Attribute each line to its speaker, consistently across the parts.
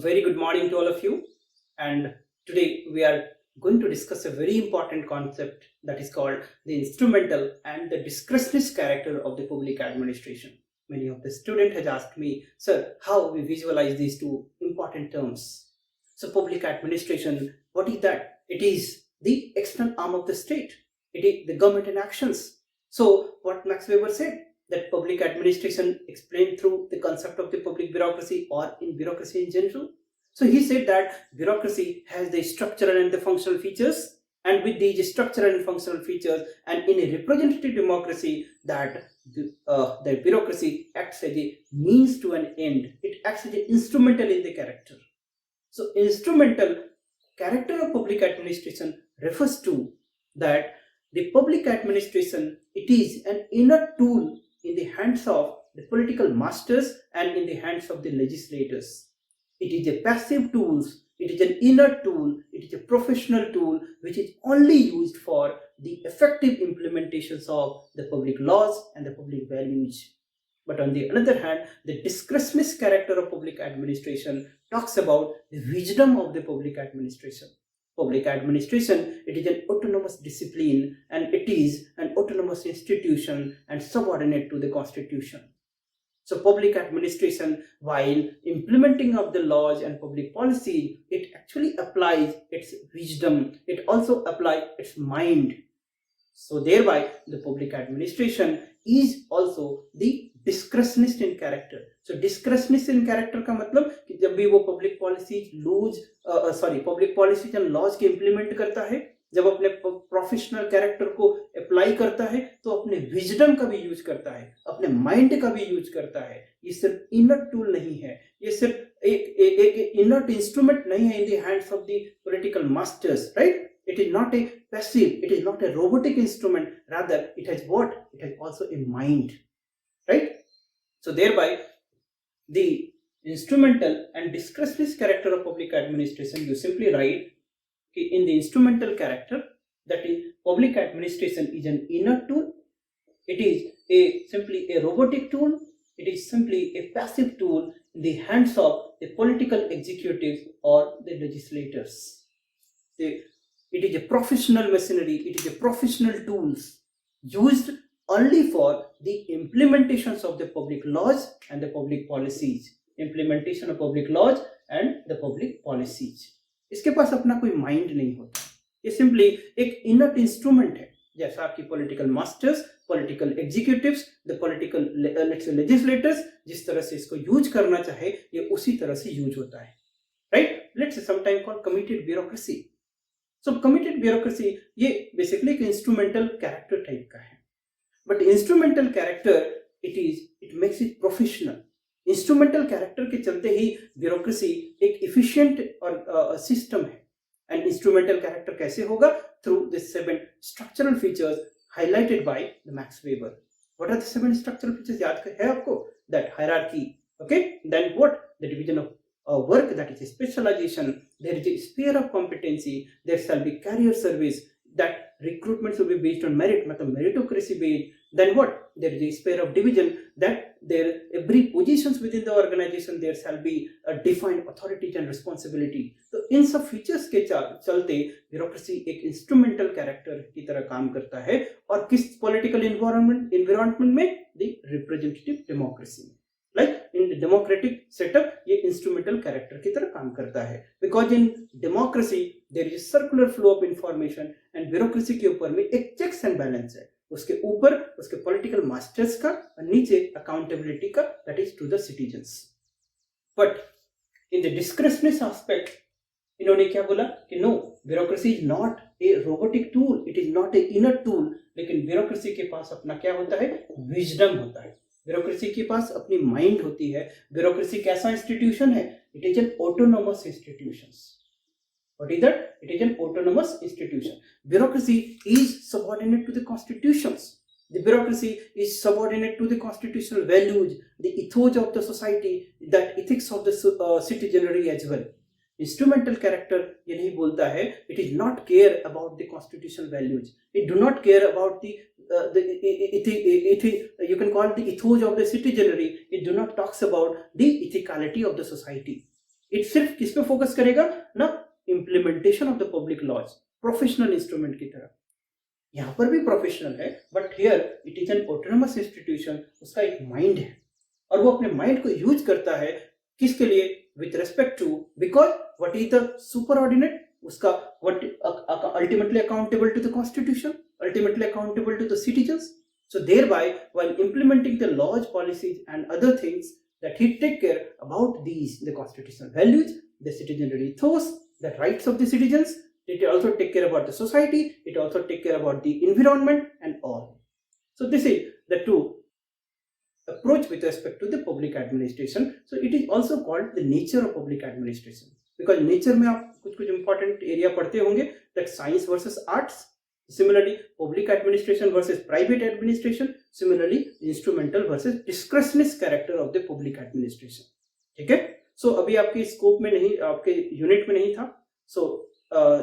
Speaker 1: very good morning to all of you, and today we are going to discuss a very important concept that is called the instrumental and the discretionist character of the public administration. Many of the students has asked me, sir, how we visualize these two important terms. So public administration, what is that? It is the external arm of the state. It is the government in actions. So what Max Weber said, that public administration explained through the concept of the public bureaucracy or in bureaucracy in general. So he said that bureaucracy has the structural and the functional features, and with these structural and functional features, and in a representative democracy, that the bureaucracy acts as a means to an end. It acts as an instrumental in the character. So instrumental character of public administration refers to that the public administration, it is an inner tool in the hands of the political masters and in the hands of the legislators. It is a passive tool, it is an inner tool, it is a professional tool which is only used for the effective implementations of the public laws and the public values. But on the other hand, the discretionist character of public administration talks about the wisdom of the public administration. Public administration, it is an autonomous discipline and it is an autonomous institution and subordinate to the constitution. So public administration, while implementing of the laws and public policy, it actually applies its wisdom. It also applies its mind. So thereby the public administration is also the discretionist in character. So discretionist in character का मतलब कि जब भी वो public policies and laws के implement करता है, जब अपने प्रोफेशनल कैरेक्टर को अप्लाई करता है तो अपने विजडम का भी यूज करता है, अपने माइंड का भी यूज करता है. ये सिर्फ इनर टूल नहीं है, ये सिर्फ एक इनर इंस्ट्रूमेंट नहीं है in the hands of the political masters, right? It is not a passive, it is not a robotic instrument, rather it has what? It has also a mind, right? So thereby the instrumental and discretionist character of public administration, you simply write in the instrumental character, that is public administration is an inner tool, it is simply a robotic tool, it is simply a passive tool in the hands of the political executives or the legislators. It is a professional machinery, it is a professional tools used only for the implementations of the public laws and the public policies. Implementation of public laws and the public policies. इसके पास अपना कोई mind नहीं होता, ये simply एक inner instrument है. जैसा कि political masters, political executives, the political legislators जिस तरह से इसको यूज करना चाहे, ये उसी तरह से यूज होता है, right? Let's sometime call committed bureaucracy. So committed bureaucracy ये बेसिकली एक इंस्ट्रूमेंटल कैरेक्टर टाइप का है, but instrumental character it makes it professional. Instrumental character के चलते ही ब्यूरोक्रेसी एक इफिशिएंट और सिस्टम है. एंड इंस्ट्रूमेंटल कैरेक्टर कैसे होगा? Through the 7 structural features highlighted by the Max Weber. What are the 7 structural features? याद है आपको? That hierarchy, okay, then what? The division of work, that is a specialization, there is a sphere of competency, there shall be career service, that recruitment should be based on merit, matlab meritocracy based. Then what? There is a sphere of division, that there every positions within the organization there shall be a defined authorities and responsibility. तो इन सब features के चलते bureaucracy एक instrumental character की तरह काम करता है. और किस पॉलिटिकल एनवायरनमेंट में? The representative democracy. Like in the democratic setup, ये instrumental character की तरह काम करता है. Because in democracy there is a circular flow of information, and bureaucracy के ऊपर में एक checks and balance है. उसके ऊपर उसके political masters का और नीचे accountability का, that is to the citizens. But in the discretionist aspect, इन्होंने क्या बोला कि no, bureaucracy is not a robotic tool, it is not a inner tool. लेकिन bureaucracy के पास अपना क्या होता है? Wisdom होता है. ब्यूरोक्रेसी के पास अपनी माइंड होती है. ब्यूरोक्रेसी कैसा इंस्टीट्यूशन है? It is an autonomous institution. What is that? It is an autonomous institution. Bureaucracy is subordinate to the constitutions. The bureaucracy is subordinate to the constitutional values, the ethos of the society, that ethics of the citizenry as well. Instrumental character ये नहीं बोलता है, it is not care about the constitutional values, it do not care about you can call it the ethos of the citizenry. It do not talks about the ethicality of the society. It सिर्फ किस पे focus करेगा ना, implementation of the public laws, professional instrument की तरह। यहाँ पर भी प्रोफेशनल है, but here it is an autonomous institution, उसका एक माइंड है और वो अपने माइंड को यूज करता है किसके लिए, with respect to, because what is the superordinate, उसका what ultimately accountable to the constitution, ultimately accountable to the citizens. So thereby, while implementing the laws, policies and other things, that he take care about these, the constitutional values, the citizenry ethos, the rights of the citizens. It also take care about the society. It also take care about the environment and all. So this is the two approach with respect to the public administration. So it is also called the nature of public administration, because nature में आप कुछ important area पढ़ते होंगे, that science versus arts. Similarly, public administration versus private administration. Similarly, instrumental versus discretionist character of the public administration. ठीक है? So अभी आपके scope में नहीं, आपके यूनिट में नहीं था. So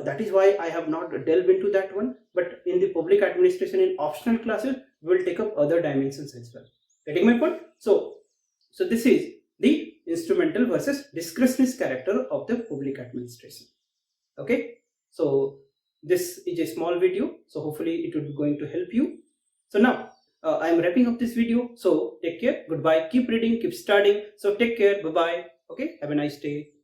Speaker 1: that is why I have not delved into that one. But in the public administration in optional classes, we will take up other dimensions as well. Getting my point? So this is the instrumental versus discretionist character of the public administration. Okay? So this is a small video, so hopefully it will be going to help you. So now I am wrapping up this video. So take care, goodbye, keep reading, keep studying. So take care, bye bye. Okay, have a nice day.